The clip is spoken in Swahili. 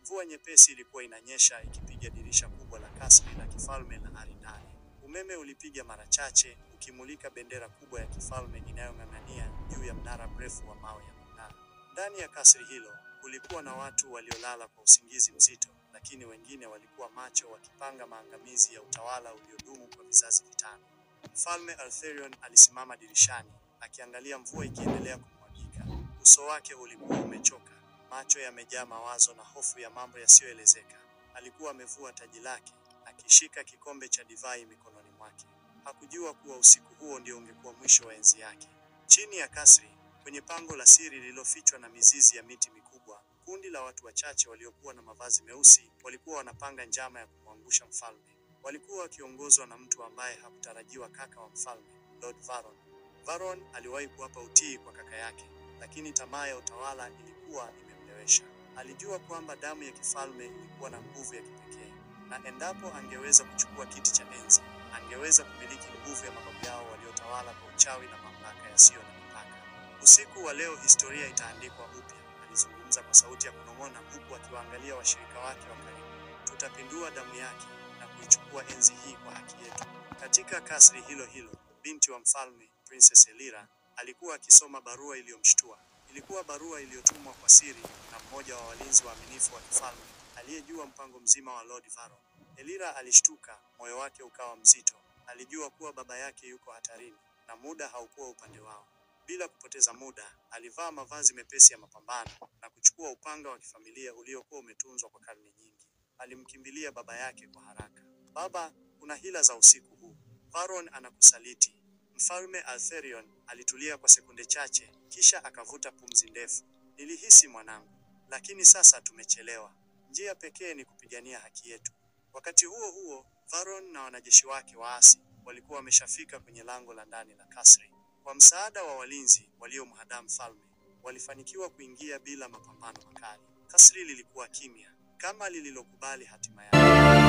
Mvua nyepesi ilikuwa inanyesha ikipiga dirisha kubwa la kasri la kifalme la Arinani. Umeme ulipiga mara chache ukimulika bendera kubwa ya kifalme inayong'ang'ania juu ya mnara mrefu wa mawe ya kung'aa. Ndani ya kasri hilo kulikuwa na watu waliolala kwa usingizi mzito, lakini wengine walikuwa macho wakipanga maangamizi ya utawala uliodumu kwa vizazi vitano. Mfalme Arthurion alisimama dirishani akiangalia mvua ikiendelea kumwagika. Uso wake ulikuwa umechoka, macho yamejaa mawazo na hofu ya mambo yasiyoelezeka. Alikuwa amevua taji lake, akishika kikombe cha divai mikononi mwake. Hakujua kuwa usiku huo ndio ungekuwa mwisho wa enzi yake. Chini ya kasri, kwenye pango la siri lililofichwa na mizizi ya miti mikubwa, kundi la watu wachache waliokuwa na mavazi meusi walikuwa wanapanga njama ya kumwangusha mfalme. Walikuwa wakiongozwa na mtu ambaye hakutarajiwa, kaka wa mfalme, Lord Varon. Varon aliwahi kuwapa utii kwa kaka yake, lakini tamaa ya utawala ilikuwa imemlewesha. Alijua kwamba damu ya kifalme ilikuwa na nguvu ya kipekee, na endapo angeweza kuchukua kiti cha enzi, angeweza kumiliki nguvu ya mababu yao waliotawala kwa uchawi na mamlaka yasiyo na mipaka. Usiku wa leo historia itaandikwa upya, alizungumza kwa sauti ya kunong'ona huku akiwaangalia washirika wake wa karibu. Tutapindua damu yake na kuichukua enzi hii kwa haki yetu. Katika kasri hilo hilo, binti wa mfalme, Princess Elira, alikuwa akisoma barua iliyomshtua. Ilikuwa barua iliyotumwa kwa siri na mmoja wa walinzi waaminifu wa kifalme, aliyejua mpango mzima wa Lord Varon. Elira alishtuka, moyo wake ukawa mzito. Alijua kuwa baba yake yuko hatarini na muda haukuwa upande wao. Bila kupoteza muda, alivaa mavazi mepesi ya mapambano na kuchukua upanga wa kifamilia uliokuwa umetunzwa kwa karne nyingi. Alimkimbilia baba yake kwa haraka. Baba, kuna hila za usiku huu. Varon anakusaliti. Mfalme Arthurion alitulia kwa sekunde chache, kisha akavuta pumzi ndefu. Nilihisi mwanangu, lakini sasa tumechelewa. Njia pekee ni kupigania haki yetu. Wakati huo huo, Varon na wanajeshi wake waasi walikuwa wameshafika kwenye lango la ndani la kasri. Kwa msaada wa walinzi waliomhadaa mfalme, walifanikiwa kuingia bila mapambano makali. Kasri lilikuwa kimya, kama lililokubali hatima yake.